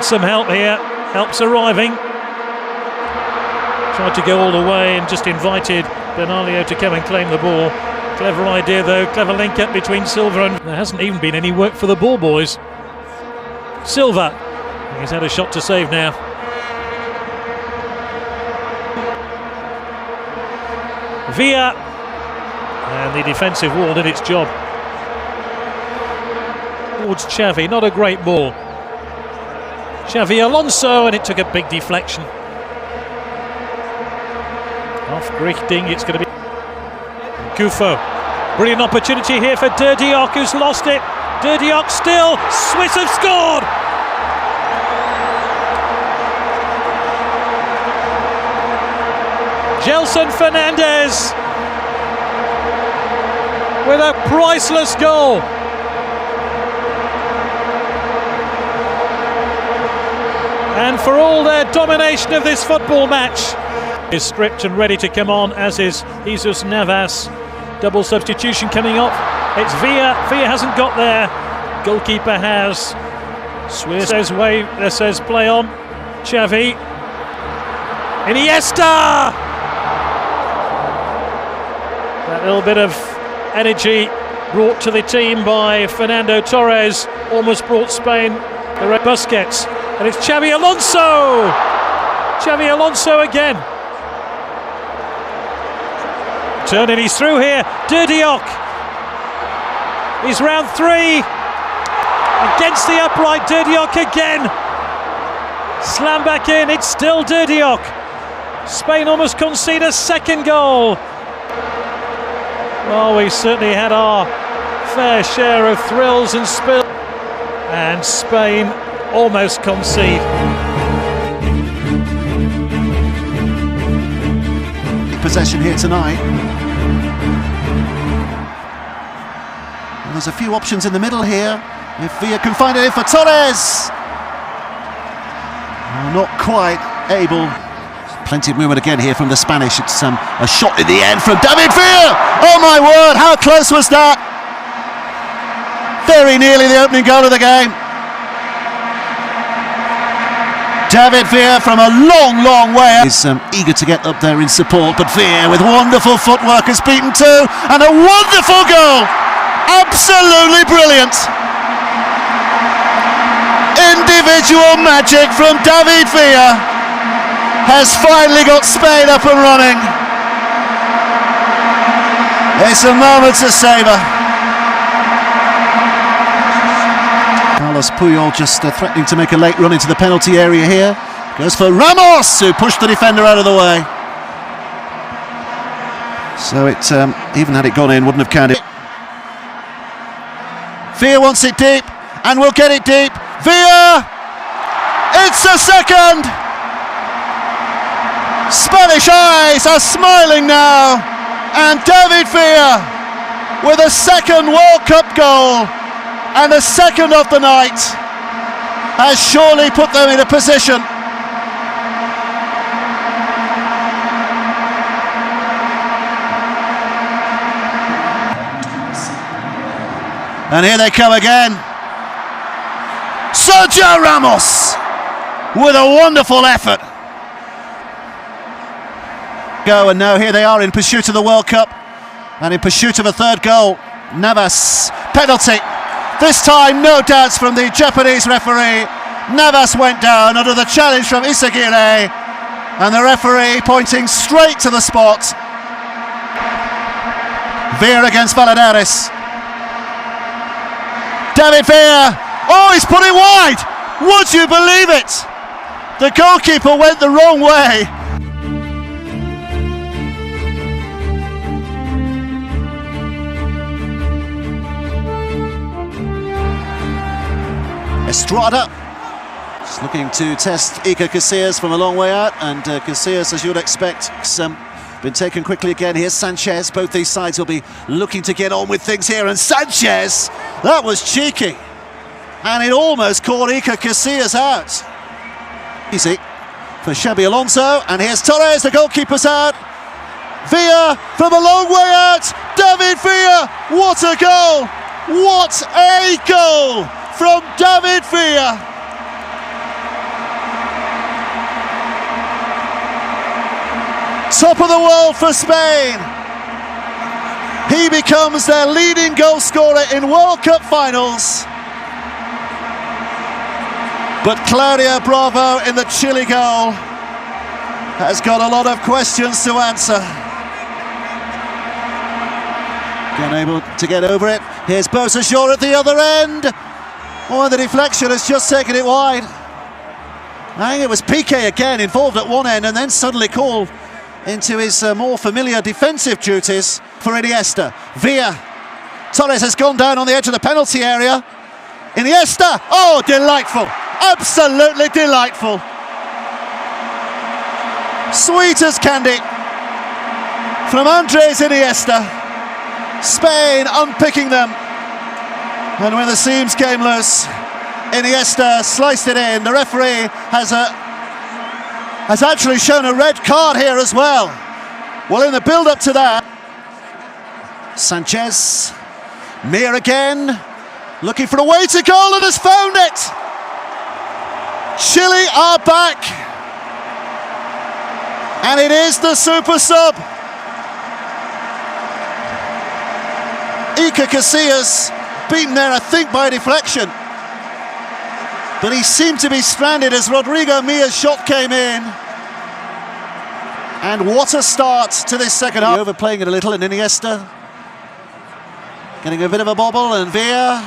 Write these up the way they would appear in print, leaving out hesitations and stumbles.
some help here. Help's arriving. Tried to go all the way and just invited Bernalio to come and claim the ball. Clever idea though, clever link up between Silva and... There hasn't even been any work for the ball boys. Silva, he's had a shot to save now. Villa, and the defensive wall did its job. Towards Xavi, not a great ball. Xavi Alonso, and it took a big deflection. Off Grichting, it's going to be Gufo. Brilliant opportunity here for Diop, who's lost it. Diop still, Swiss have scored! Gelson Fernandez with a priceless goal. And for all their domination of this football match, is stripped and ready to come on, as is Jesus Navas. Double substitution coming up. It's Villa. Villa hasn't got there. Goalkeeper has. Swiss says play on. Xavi. Iniesta! That little bit of energy brought to the team by Fernando Torres almost brought Spain the red Busquets. And it's Xavi Alonso! Xavi Alonso again. Turn and he's through here. Diop. He's round three. Against the upright, Diop again. Slam back in, it's still Diop. Spain almost concede a second goal. Well, we certainly had our fair share of thrills and spills. And Spain almost concede. Possession here tonight. Well, there's a few options in the middle here. If Villa can find it for Torres. Oh, not quite able. Plenty of movement again here from the Spanish. It's a shot in the end from David Villa. Oh my word, how close was that? Very nearly the opening goal of the game. David Villa from a long way. He's eager to get up there in support, but Villa with wonderful footwork has beaten two, and a wonderful goal. Absolutely brilliant. Individual magic from David Villa has finally got Spain up and running. It's a moment to savour. Carlos Puyol just threatening to make a late run into the penalty area here. Goes for Ramos, who pushed the defender out of the way. So it, even had it gone in, wouldn't have counted. Villa wants it deep, and will get it deep. Villa! It's a second! Spanish eyes are smiling now, and David Villa with a second World Cup goal and a second of the night has surely put them in a position. And here they come again. Sergio Ramos with a wonderful effort. Go, and now here they are in pursuit of the World Cup and in pursuit of a third goal. Navas, penalty. This time no doubts from the Japanese referee. Navas went down under the challenge from Isaguirre, and the referee pointing straight to the spot. Villa against Valadares. David Villa, oh, he's put it wide. Would you believe it? The goalkeeper went the wrong way. Estrada just looking to test Iker Casillas from a long way out, and Casillas, as you would expect, been taken quickly again. Here's Sanchez. Both these sides will be looking to get on with things here, and Sanchez, that was cheeky, and it almost caught Iker Casillas out. Easy for Xabi Alonso, and here's Torres, the goalkeeper's out. Villa from a long way out. David Villa, what a goal! What a goal from David Villa! Top of the world for Spain. He becomes their leading goal scorer in World Cup finals. But Claudia Bravo in the Chile goal has got a lot of questions to answer. Unable to get over it. Here's Beausejour at the other end. Oh, the deflection has just taken it wide. I think it was Piqué again involved at one end and then suddenly called into his more familiar defensive duties for Iniesta. Villa. Torres has gone down on the edge of the penalty area. Iniesta. Oh, delightful. Absolutely delightful. Sweet as candy from Andres Iniesta. Spain unpicking them. And when the seams came loose, Iniesta sliced it in. The referee has actually shown a red card here as well. Well, in the build-up to that, Sanchez, Mir again, looking for a way to goal and has found it. Chile are back, and it is the super sub. Iker Casillas beaten there, I think, by a deflection. But he seemed to be stranded as Rodrigo Mia's shot came in. And what a start to this second half. Overplaying it a little, and Iniesta getting a bit of a bobble, and Villa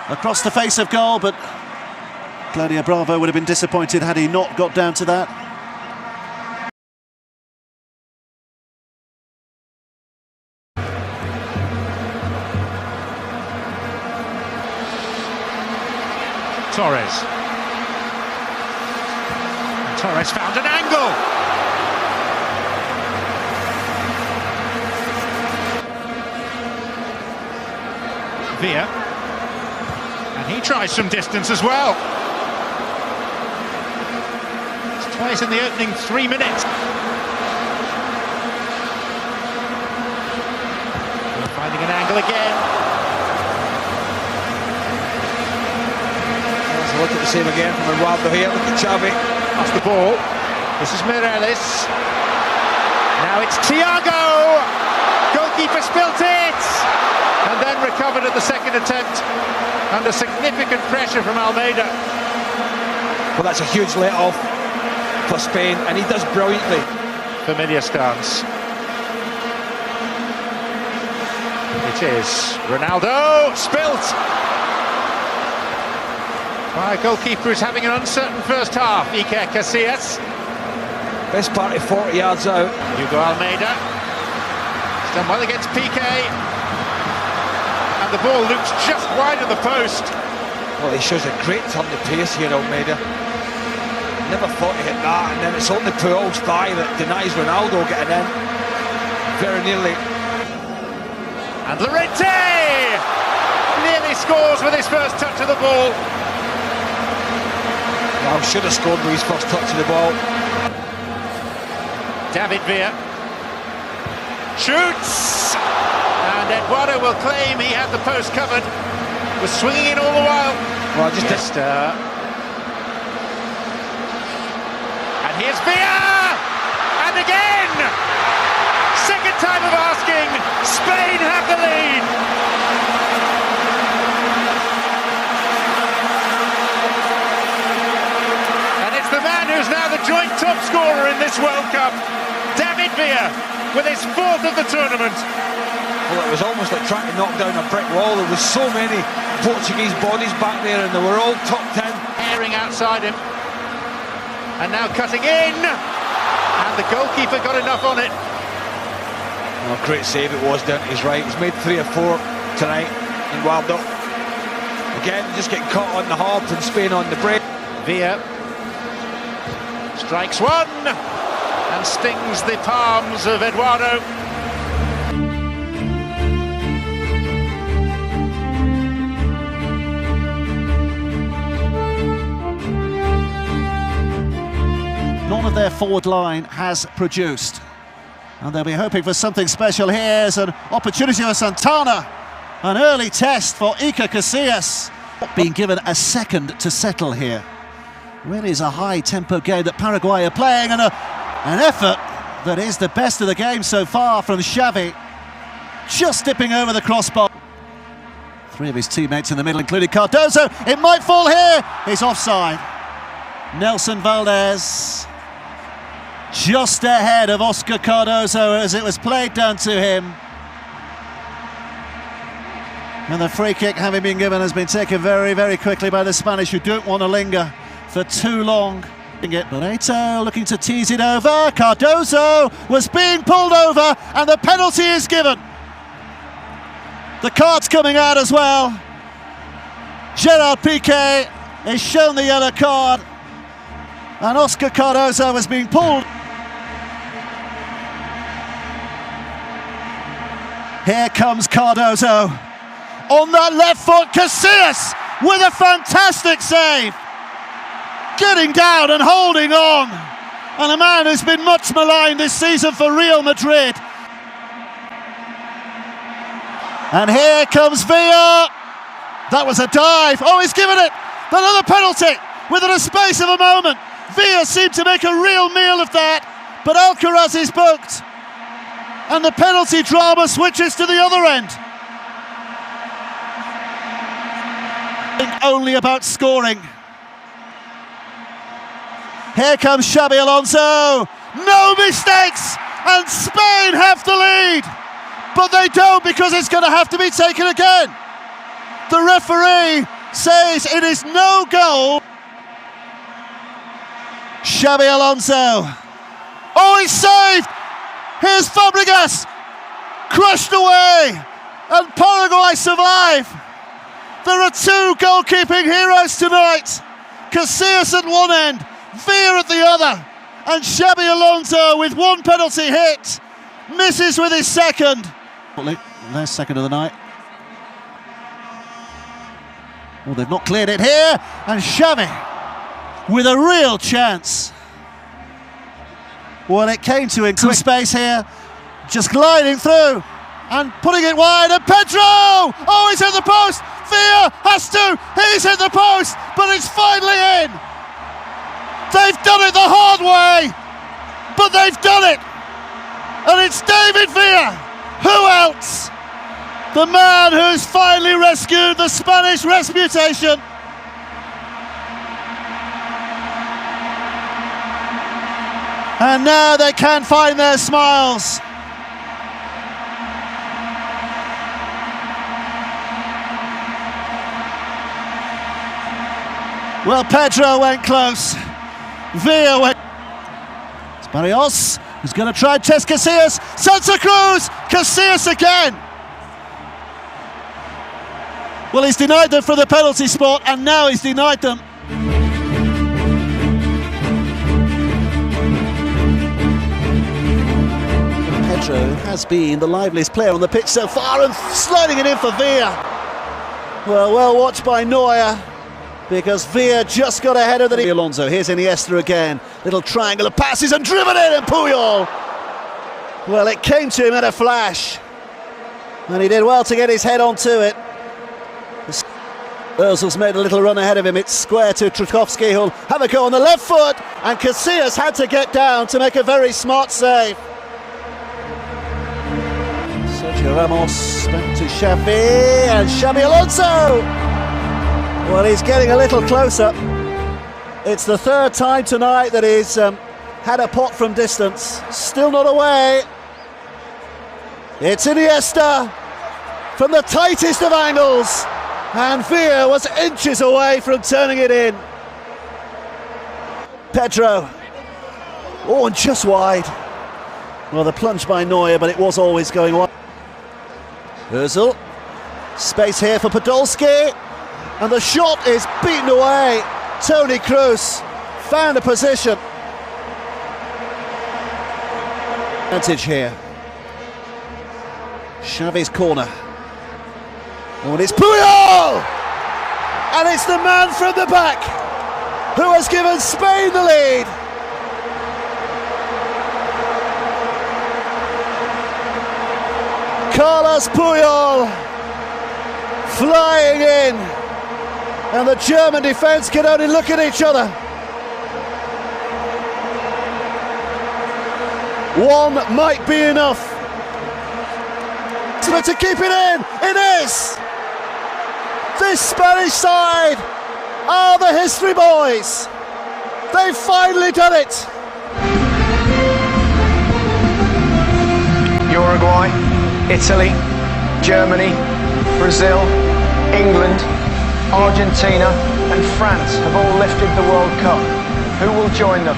across the face of goal, but Claudia Bravo would have been disappointed had he not got down to that. Torres. And Torres found an angle. Villa. And he tries some distance as well. It's twice in the opening 3 minutes. We're finding an angle again. Look at the same again from Eduardo here. Look at Xavi. Off the ball. This is Mireles. Now it's Thiago. Goalkeeper spilt it. And then recovered at the second attempt under significant pressure from Almeida. Well, that's a huge let-off for Spain, and he does brilliantly. Familiar stance. It is Ronaldo. Spilt. Our goalkeeper is having an uncertain first half. Iker Casillas. Best part of 40 yards out. Hugo Almeida. He's done well against Piqué. And the ball loops just wide of the post. Well, he shows a great turn of pace here, Almeida. Never thought he hit that, and then it's only Puyol's thigh that denies Ronaldo getting in. Very nearly. And Llorente nearly scores with his first touch of the ball. Well, should have scored with his first touch of the ball. David Villa shoots, and Eduardo will claim he had the post covered. Was swinging in all the while. Well, just and here's Villa, and again. Second time of asking. Spain have the lead. The man who's now the joint top scorer in this World Cup, David Villa, with his fourth of the tournament. Well, it was almost like trying to knock down a brick wall. There was so many Portuguese bodies back there, and they were all top 10. Airing outside him, and now cutting in, and the goalkeeper got enough on it. Well, great save it was down to his right. He's made 3 or 4 tonight in Eduardo. Again, just getting caught on the hop, and Spain on the break. Villa strikes one and stings the palms of Eduardo. None of their forward line has produced, and they'll be hoping for something special. Here's an opportunity for Santana, an early test for Iker Casillas. Being given a second to settle here. Really is a high-tempo game that Paraguay are playing, and an effort that is the best of the game so far from Xavi. Just dipping over the crossbar. Three of his teammates in the middle, including Cardozo. It might fall here. He's offside. Nelson Valdez just ahead of Oscar Cardozo as it was played down to him. And the free kick, having been given, has been taken very, very quickly by the Spanish, who don't want to linger for too long. Barreto looking to tease it over. Cardozo was being pulled over, and the penalty is given. The card's coming out as well. Gerard Piqué is shown the yellow card, and Oscar Cardozo was being pulled. Here comes Cardozo. On that left foot, Casillas with a fantastic save. Getting down and holding on. And a man who's been much maligned this season for Real Madrid. And here comes Villa. That was a dive. Oh, he's given it. Another penalty within a space of a moment. Villa seemed to make a real meal of that, but Alcaraz is booked. And the penalty drama switches to the other end. Only about scoring. Here comes Xabi Alonso. No mistakes, and Spain have the lead. But they don't, because it's going to have to be taken again. The referee says it is no goal. Xabi Alonso. Oh, he's saved. Here's Fabregas. Crushed away. And Paraguay survive. There are two goalkeeping heroes tonight. Casillas at one end, Villa at the other. And Xabi Alonso, with one penalty hit, misses with his second. Their second of the night. Well, they've not cleared it here. And Xavi with a real chance. Well, it came to him. Quick space here. Just gliding through and putting it wide. And Pedro! Oh, he's hit the post. Villa has to. He's hit the post, but it's finally in. They've done it the hard way, but they've done it. And it's David Villa. Who else? The man who's finally rescued the Spanish reputation. And now they can find their smiles. Well, Pedro went close. Villa went. It's Barrios who's going to try and test Casillas. Santa Cruz! Casillas again! Well, he's denied them for the penalty spot, and now he's denied them. Pedro has been the liveliest player on the pitch so far, and sliding it in for Villa. Well watched by Neuer, because Villa just got ahead of the... Alonso, here's Iniesta again. Little triangle of passes and driven in, and Puyol. Well, it came to him at a flash. And he did well to get his head onto it. Ozil's made a little run ahead of him. It's square to Trukowski, who'll have a go on the left foot. And Casillas had to get down to make a very smart save. Sergio Ramos back to Xavi, and Xabi Alonso. Well, he's getting a little closer. It's the third time tonight that he's had a pot from distance. Still not away. It's Iniesta from the tightest of angles. And Villa was inches away from turning it in. Pedro. Oh, and just wide. Well, the plunge by Neuer, but it was always going wide. Ozil. Space here for Podolski. And the shot is beaten away. Toni Kroos found a position. Advantage here. Xavi's corner. Oh, and it's Puyol! And it's the man from the back who has given Spain the lead. Carlos Puyol flying in, and the German defence can only look at each other. One might be enough. To keep it in, it is! This Spanish side are the history boys. They've finally done it. Uruguay, Italy, Germany, Brazil, England, Argentina and France have all lifted the World Cup. Who will join them?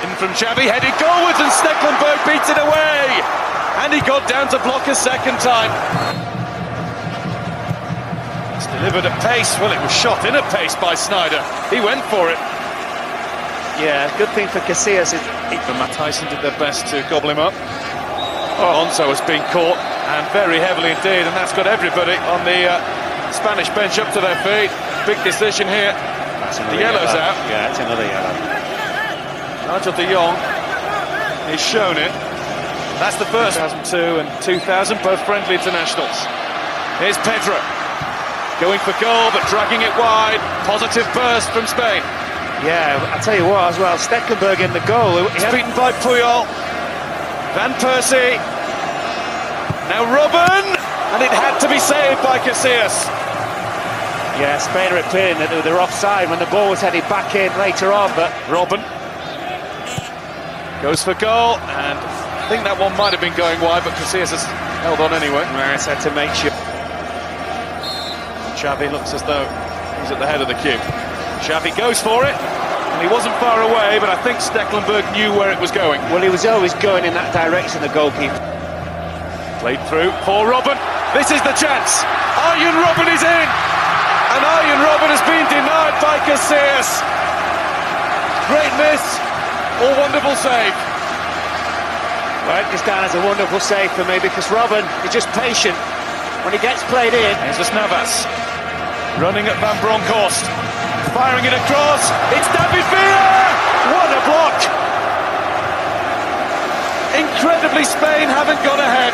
In from Xavi, headed goalwards and Stecklenburg beats it away. And he got down to block a second time. It's delivered at pace. Well, it was shot in at pace by Sneijder. He went for it. Yeah, good thing for Casillas is Matt Tyson did their best to gobble him up. Alonso has been caught, and very heavily indeed, and that's got everybody on the Spanish bench up to their feet. Big decision here. The yellow's out. Yeah, it's another yellow. Nigel de Jong, he's shown it. That's the first. 2002 and 2000, both friendly internationals. Here's Pedro, going for goal, but dragging it wide. Positive burst from Spain. Yeah, I tell you what as well, Stecklenburg in the goal. He's beaten by Puyol. Van Persie. Now Robben, and it had to be saved by Casillas. Yeah, Spain are appealing that they were offside when the ball was headed back in later on, but Robben goes for goal, and I think that one might have been going wide, but Casillas has held on anyway. Maris had to make sure. Xavi looks as though he's at the head of the queue. Xavi goes for it, and he wasn't far away, but I think Stecklenburg knew where it was going. Well, he was always going in that direction, the goalkeeper. Played through for Robben. This is the chance. Arjen Robben is in, and Arjen Robben has been denied by Casillas. Great miss, or wonderful save. Well, this down as a wonderful save for me because Robben is just patient when he gets played in. Here's Navas running at Van Bronckhorst, firing it across. It's David Villa! What a block! Incredibly, Spain haven't got ahead.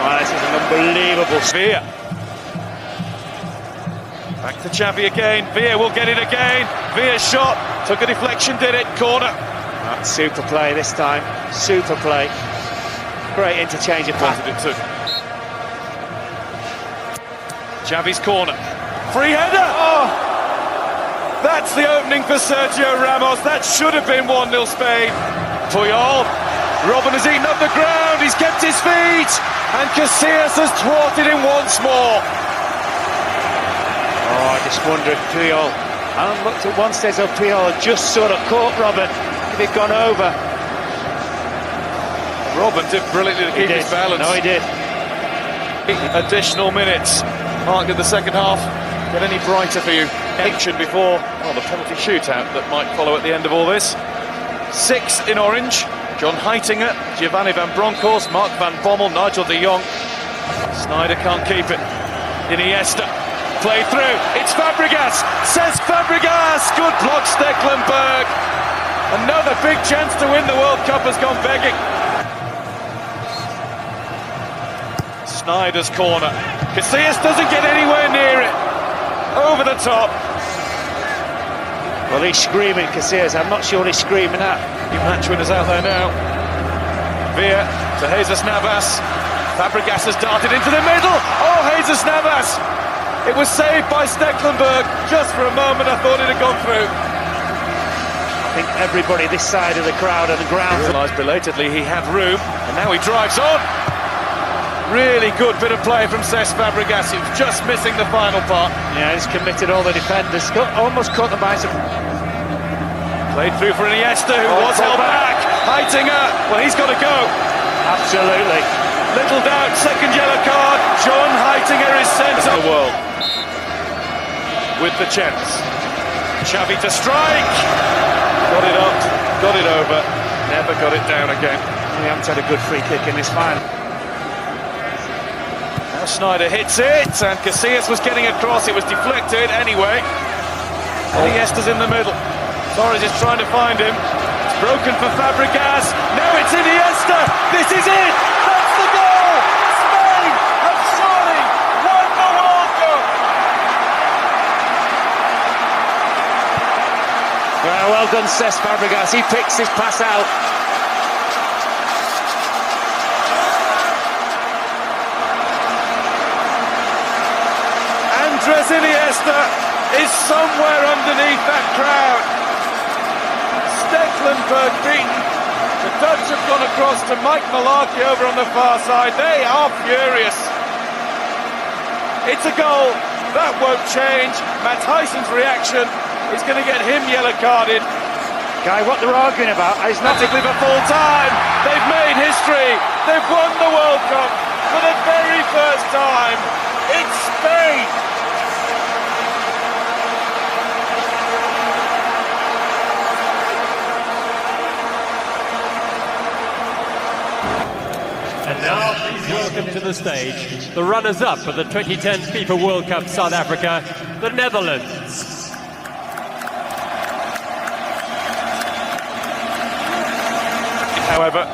Oh, this is an unbelievable Villa. Back to Xavi again. Villa will get it again. Villa's shot took a deflection, did it? Corner. Super play this time. Super play. Great interchange of passes. It took. Xavi's corner. Free header! Oh! That's the opening for Sergio Ramos. That should have been 1-0 Spain. Puyol. Robben has eaten up the ground. He's kept his feet. And Casillas has thwarted him once more. Oh, I just wonder if Puyol... I looked at one stage of Puyol had just sort of caught Robben. If he'd gone over. Robben did brilliantly to keep his balance. No, he did. Additional minutes. Marked in the second half. Get any brighter for you? Action before the penalty shootout that might follow at the end of all this. 6 in orange. John Heitinger, Giovanni Van Bronckhorst, Mark van Bommel, Nigel de Jong. Sneijder can't keep it. Iniesta. Played through. It's Fabregas. Says Fabregas. Good block, Stecklenburg. Another big chance to win the World Cup has gone begging. Snyder's corner. Casillas doesn't get anywhere near it. Over the top. Well, he's screaming, Casillas. I'm not sure he's screaming at. New match winners out there now. Villa to Jesus Navas. Fabregas has darted into the middle. Oh, Jesus Navas. It was saved by Stecklenburg. Just for a moment, I thought it had gone through. I think everybody this side of the crowd on the ground realised belatedly he had room, and now he drives on. Really good bit of play from Cesc Fabregas. He was just missing the final part. Yeah, he's committed all the defenders. Almost caught the by some. Played through for Iniesta, who was held back. Heitinger, well, he's got to go. Absolutely. Little doubt, second yellow card. John Heitinger is sent to the world. With the chance. Xavi to strike. Got it up, got it over. Never got it down again. We haven't had a good free kick in this final. Now Sneijder hits it, and Casillas was getting across. It was deflected anyway. Iniesta's in the middle. Torres is trying to find him. It's broken for Fabregas. Now it's Iniesta. This is it. That's the goal. Spain have surely won the World Cup. Well done, Cesc Fabregas. He picks his pass out. master is somewhere underneath that crowd. Stekelenburg beaten. The Dutch have gone across to Mike Malarkey over on the far side. They are furious. It's a goal. That won't change. Matt Tyson's reaction is going to get him yellow carded. Guy, what they're arguing about is not Automatically for full time. They've made history. They've won the World Cup for the very first time. It's Spain. And now, please welcome to the stage the runners-up of the 2010 FIFA World Cup South Africa, the Netherlands. However,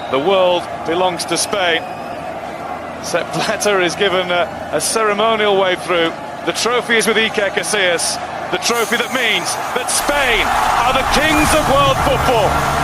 the world belongs to Spain. Sepp Blatter is given a ceremonial way through. The trophy is with Iker Casillas, the trophy that means that Spain are the kings of world football.